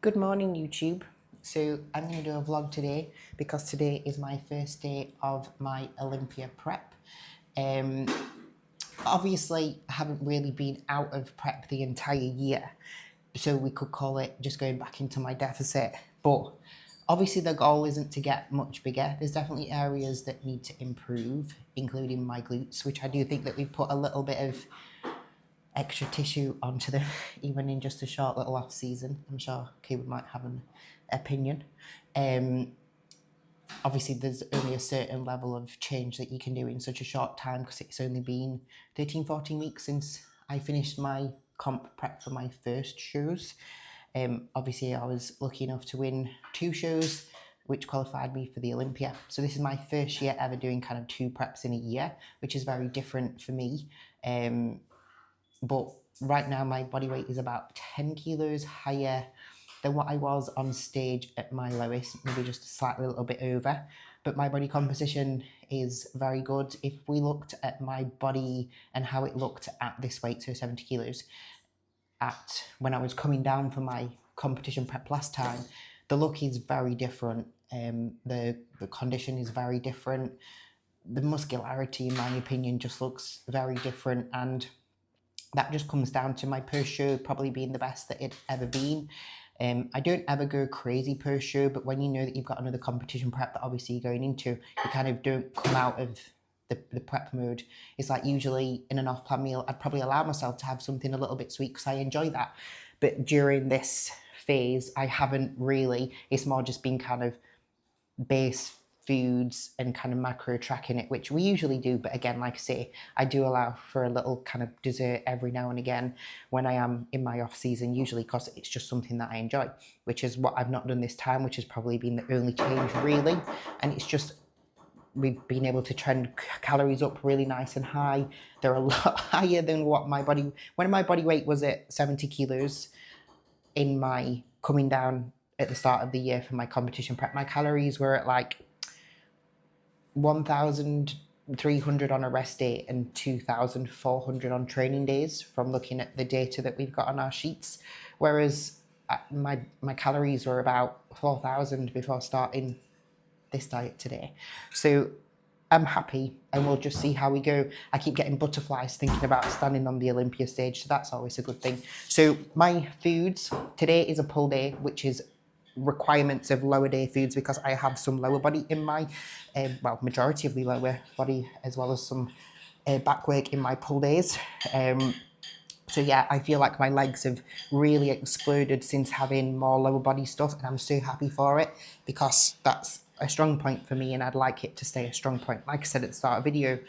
Good morning, YouTube. So I'm going to do a vlog today because today is my first day of my Olympia prep. Um, Obviously, I haven't really been out of prep the entire year, so we could call it just going back into my deficit. But obviously, the goal isn't to get much bigger. There's definitely areas that need to improve, including my glutes, which I do think that we've put a little bit of extra tissue onto them, even in just a short little off season. I'm sure Caleb might have an opinion. Obviously, there's only a certain level of change that you can do in such a short time because it's only been 13, 14 weeks since I finished my comp prep for my first shows. Obviously, I was lucky enough to win 2 shows, which qualified me for the Olympia. So this is my first year ever doing kind of 2 preps in a year, which is very different for me. But right now my body weight is about 10 kilos higher than what I was on stage at my lowest, maybe just slightly a little bit over. But my body composition is very good. If we looked at my body and how it looked at this weight, so 70 kilos, at when I was coming down for my competition prep last time, the look is very different. The condition is very different. The muscularity, in my opinion, just looks very different, and that just comes down to my per show probably being the best that it's ever been. I don't ever go crazy per show, but when you know that you've got another competition prep that obviously you're going into, you kind of don't come out of the prep mode. It's like usually in an off-plan meal, I'd probably allow myself to have something a little bit sweet because I enjoy that. But during this phase, I haven't really. It's more just been kind of base foods and kind of macro tracking it, which we usually do. But again, like I say, I do allow for a little kind of dessert every now and again when I am in my off season, usually because it's just something that I enjoy, which is what I've not done this time, which has probably been the only change really. And it's just, we've been able to trend calories up really nice and high. They're a lot higher than what when my body weight was at 70 kilos in my coming down at the start of the year for my competition prep, my calories were at like 1,300 on a rest day and 2,400 on training days from looking at the data that we've got on our sheets. Whereas my calories were about 4,000 before starting this diet today. So I'm happy, and we'll just see how we go. I keep getting butterflies thinking about standing on the Olympia stage, so that's always a good thing. So my foods, today is a pull day, which is requirements of lower day foods because I have some lower body in my, majority of the lower body, as well as some back work in my pull days. So yeah, I feel like my legs have really exploded since having more lower body stuff, and I'm so happy for it because that's a strong point for me and I'd like it to stay a strong point. Like I said at the start of the video,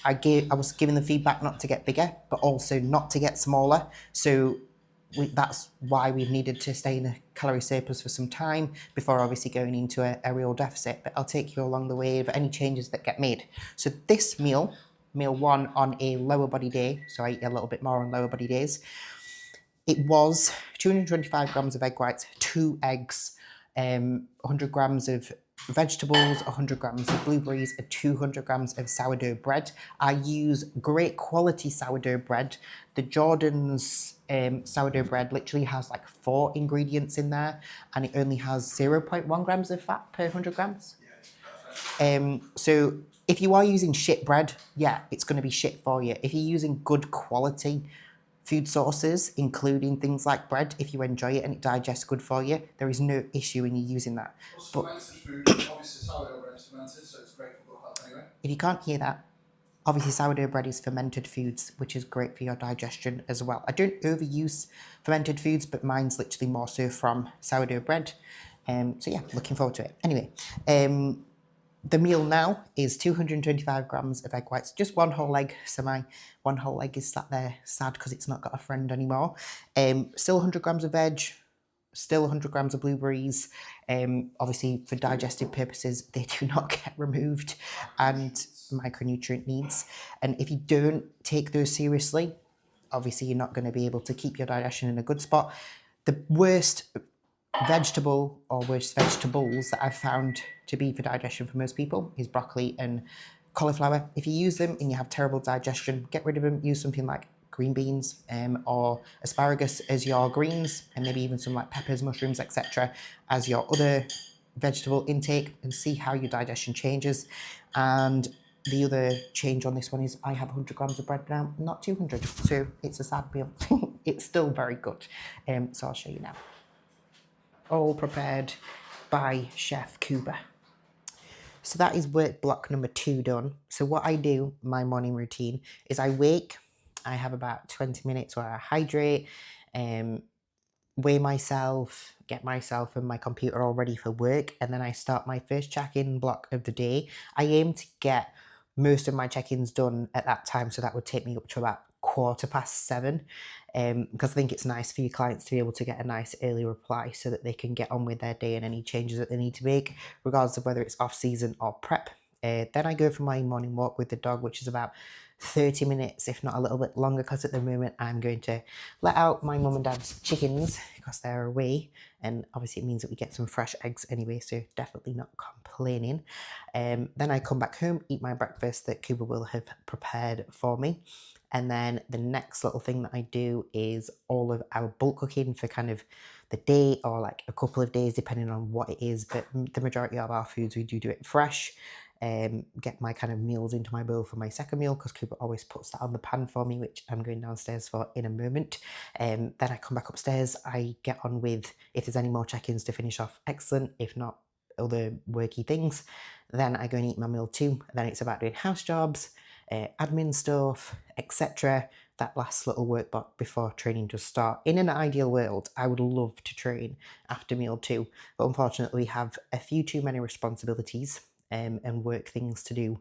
I was given the feedback not to get bigger, but also not to get smaller. So that's why we've needed to stay in a calorie surplus for some time before obviously going into a real deficit. But I'll take you along the way of any changes that get made. So this meal 1 on a lower body day, so I eat a little bit more on lower body days, it was 225 grams of egg whites, 2 eggs, 100 grams of vegetables, 100 grams of blueberries, and 200 grams of sourdough bread. I use great quality sourdough bread. The Jordan's sourdough bread literally has like 4 ingredients in there, and it only has 0.1 grams of fat per 100 grams. So if you are using shit bread, yeah, it's going to be shit for you. If you're using good quality food sources, including things like bread, if you enjoy it and it digests good for you, there is no issue in you using that. But food, obviously sourdough bread is fermented, so it's great for gut health anyway. If you can't hear that, obviously sourdough bread is fermented foods, which is great for your digestion as well. I don't overuse fermented foods, but mine's literally more so from sourdough bread. So yeah, looking forward to it. Anyway, the meal now is 225 grams of egg whites, just 1 whole egg. So my 1 whole egg is sat there sad because it's not got a friend anymore. Still 100 grams of veg, still 100 grams of blueberries. Obviously for digestive purposes, they do not get removed, and micronutrient needs. And if you don't take those seriously, obviously you're not going to be able to keep your digestion in a good spot. The worst vegetable or worst vegetables that I've found to be for digestion for most people is broccoli and cauliflower. If you use them and you have terrible digestion, get rid of them. Use something like green beans or asparagus as your greens, and maybe even some like peppers, mushrooms, etc. as your other vegetable intake, and see how your digestion changes. And the other change on this one is I have 100 grams of bread now, not 200, so it's a sad meal. It's still very good. So I'll show you now. All prepared by Chef Kuba. So that is work block number 2 done. So what I do, my morning routine, is I wake, I have about 20 minutes where I hydrate, weigh myself, get myself and my computer all ready for work, and then I start my first check-in block of the day. I aim to get most of my check-ins done at that time, so that would take me up to about 7:15, because I think it's nice for your clients to be able to get a nice early reply so that they can get on with their day and any changes that they need to make, regardless of whether it's off-season or prep. Then I go for my morning walk with the dog, which is about 30 minutes, if not a little bit longer, because at the moment I'm going to let out my mum and dad's chickens because they're away, and obviously it means that we get some fresh eggs anyway, so definitely not complaining. Then I come back home, eat my breakfast that Kuba will have prepared for me, and then the next little thing that I do is all of our bulk cooking for kind of the day or like a couple of days depending on what it is, but the majority of our foods we do it fresh. Get my kind of meals into my bowl for my second meal, because Cooper always puts that on the pan for me, which I'm going downstairs for in a moment. Then I come back upstairs, I get on with, if there's any more check-ins to finish off, excellent. If not, other worky things. Then I go and eat my meal too. Then it's about doing house jobs, admin stuff, etc. That last little work block before training does start. In an ideal world, I would love to train after meal 2, but unfortunately we have a few too many responsibilities and work things to do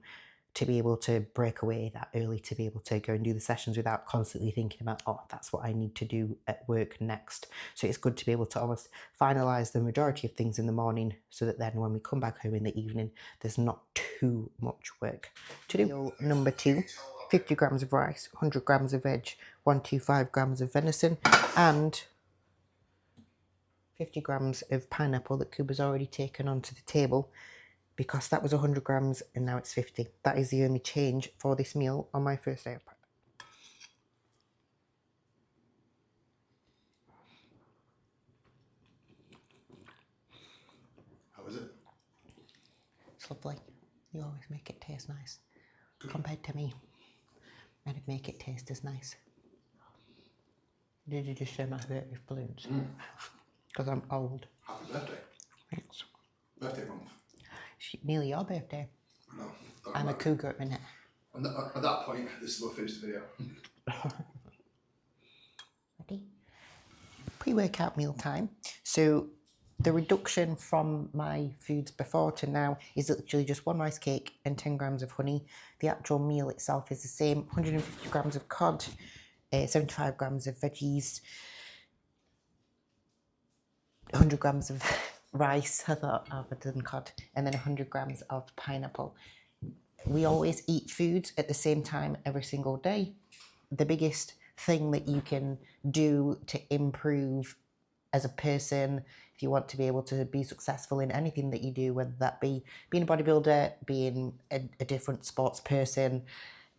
to be able to break away that early, to be able to go and do the sessions without constantly thinking about, oh, that's what I need to do at work next. So it's good to be able to almost finalise the majority of things in the morning, so that then when we come back home in the evening, there's not too much work to do. Meal number 2, 50 grams of rice, 100 grams of veg, 125 grams of venison, and 50 grams of pineapple that Kuba's already taken onto the table, because that was 100 grams and now it's 50. That is the only change for this meal on my first day of prep. How is it? It's lovely. You always make it taste nice. Compared to me, I didn't make it taste as nice. Did you just show my birthday balloons? Because I'm old. Happy birthday. Thanks. Birthday month. It's nearly your birthday. No. I'm a cougar at minute. At that point, this is what finished the video. Ready? Pre-workout meal time. So the reduction from my foods before to now is literally just 1 rice cake and 10 grams of honey. The actual meal itself is the same: 150 grams of cod, 75 grams of veggies, 100 grams of rice, I thought I've done cod, and then 100 grams of pineapple. We always eat foods at the same time every single day. The biggest thing that you can do to improve as a person, if you want to be able to be successful in anything that you do, whether that be being a bodybuilder, being a different sports person,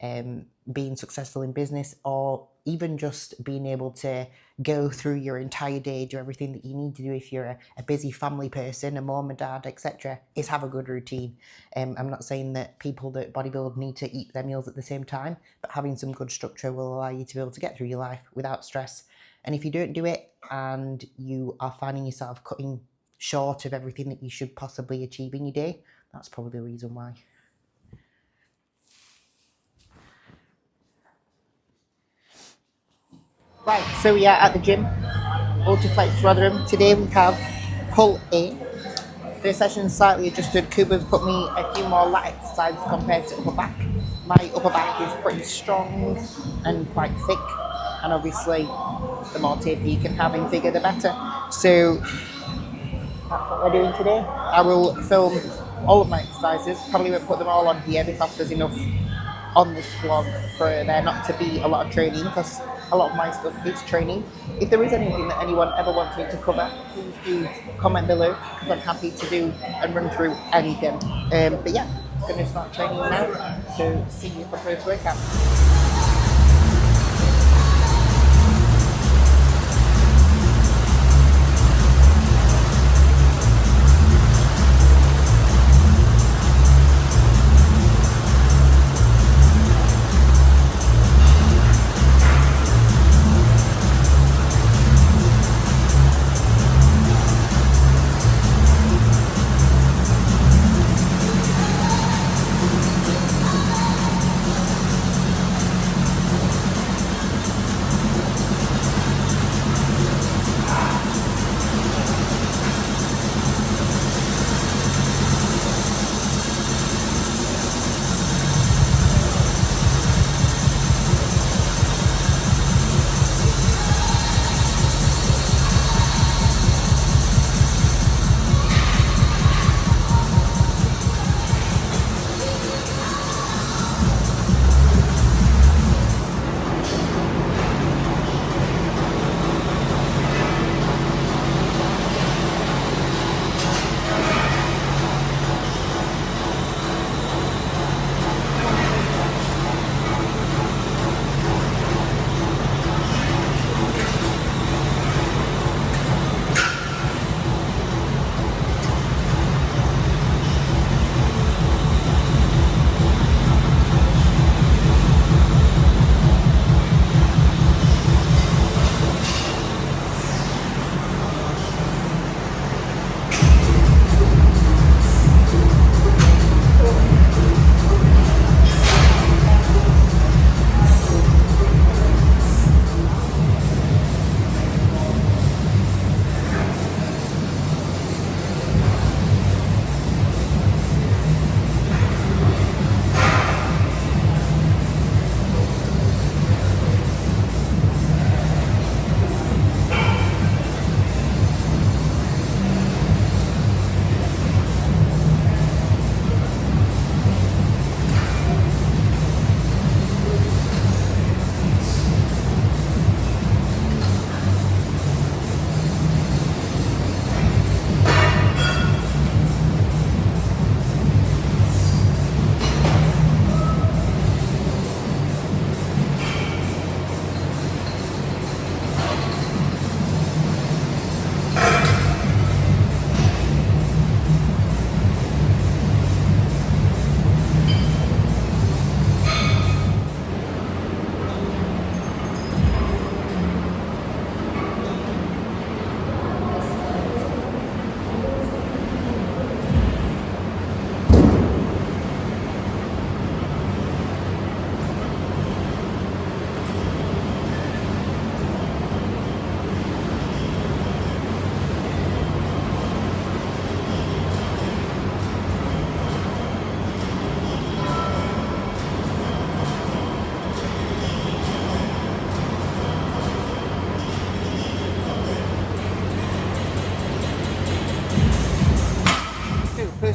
being successful in business, or even just being able to go through your entire day, do everything that you need to do if you're a busy family person, a mom, a dad, etc., is have a good routine. I'm not saying that people that bodybuild need to eat their meals at the same time, but having some good structure will allow you to be able to get through your life without stress. And if you don't do it and you are finding yourself cutting short of everything that you should possibly achieve in your day, that's probably the reason why. Right, so we are at the gym, UltraFlex Rotherham. Today we have pull A. The session slightly adjusted. Kuba's put me a few more lat exercises compared to upper back. My upper back is pretty strong and quite thick, and obviously the more taper you can have in figure, the better. So that's what we're doing today. I will film all of my exercises. Probably won't put them all on here because there's enough on this vlog for there not to be a lot of training, because a lot of my stuff is training. If there is anything that anyone ever wants me to cover, please do comment below, because I'm happy to do and run through anything. But yeah, I'm going to start training now, so see you for first workout.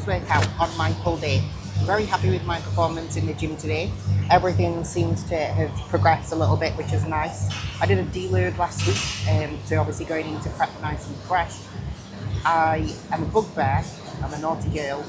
post-workout on my pull day. Very happy with my performance in the gym today. Everything seems to have progressed a little bit, which is nice. I did a deload last week, so obviously going into prep nice and fresh. I am a bugbear, I'm a naughty girl.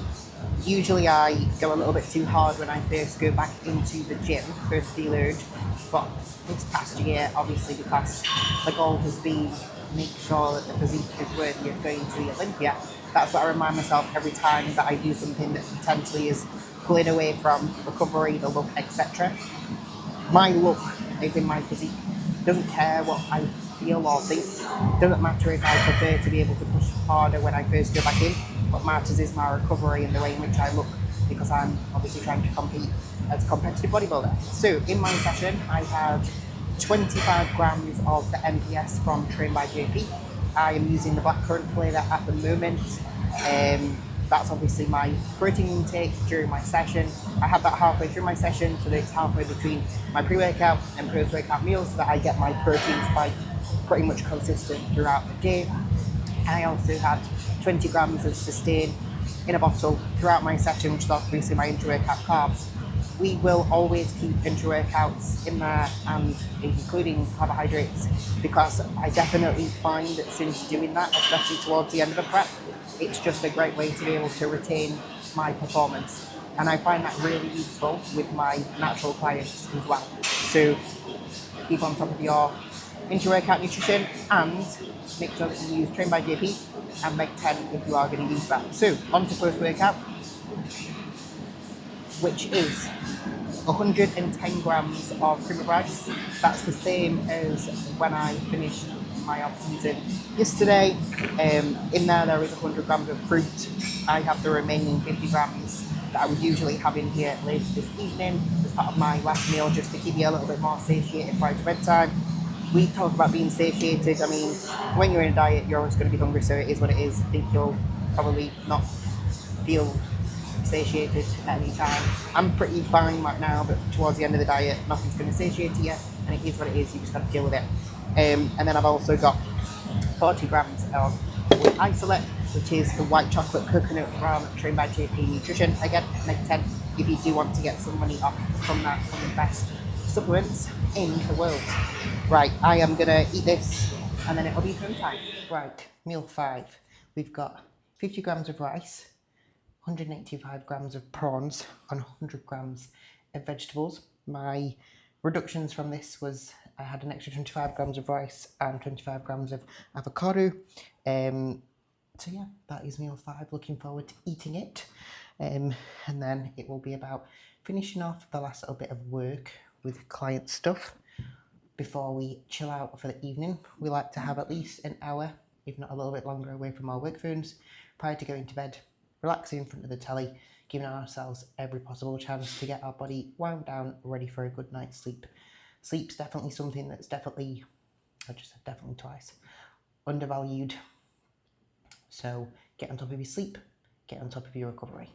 Usually I go a little bit too hard when I first go back into the gym, first deload, but this past year, obviously because the goal has been make sure that the physique is worthy of going to the Olympia, that's what I remind myself every time that I do something that potentially is pulling away from recovery, the look, etc. My look is in my physique. Doesn't care what I feel or think. Doesn't matter if I prefer to be able to push harder when I first go back in. What matters is my recovery and the way in which I look, because I'm obviously trying to compete as a competitive bodybuilder. So in my session, I had 25 grams of the MPS from Train by JP. I am using the blackcurrant flavour at the moment. That's obviously my protein intake during my session. I have that halfway through my session, so that it's halfway between my pre-workout and post-workout meals, so that I get my protein spike pretty much consistent throughout the day. And I also had 20 grams of sustain in a bottle throughout my session, which is obviously my intra-workout carbs. We will always keep intra-workouts in there, and including carbohydrates, because I definitely find that since doing that, especially towards the end of the prep, it's just a great way to be able to retain my performance. And I find that really useful with my natural clients as well. So keep on top of your intra-workout nutrition and make sure that you use Train by JP and Meg 10 if you are going to use that. So on to post-workout, which is 110 grams of cream of rice. That's the same as when I finished my off-season yesterday. In there is 100 grams of fruit. I have the remaining 50 grams that I would usually have in here later this evening as part of my last meal, just to keep you a little bit more satiated prior to bedtime. We talk about being satiated. I mean, when you're in a diet, you're always going to be hungry, so it is what it is. I think you'll probably not feel satiated at any time. I'm pretty fine right now, but towards the end of the diet, nothing's going to satiate you, and it is what it is. You just got to deal with it. And then I've also got 40 grams of isolate, which is the white chocolate coconut from Train by JP Nutrition. Again, Meg 10 if you do want to get some money off from that, from the best supplements in the world. Right, I am going to eat this, and then it'll be home time. Right, meal 5. We've got 50 grams of rice, 185 grams of prawns, and 100 grams of vegetables. My reductions from this was I had an extra 25 grams of rice and 25 grams of avocado. So yeah, that is meal 5. Looking forward to eating it. And then it will be about finishing off the last little bit of work with client stuff before we chill out for the evening. We like to have at least an hour, if not a little bit longer, away from our work phones prior to going to bed, relaxing in front of the telly, giving ourselves every possible chance to get our body wound down, ready for a good night's sleep. Sleep's definitely something that's definitely, I just said definitely twice, undervalued. So get on top of your sleep, get on top of your recovery.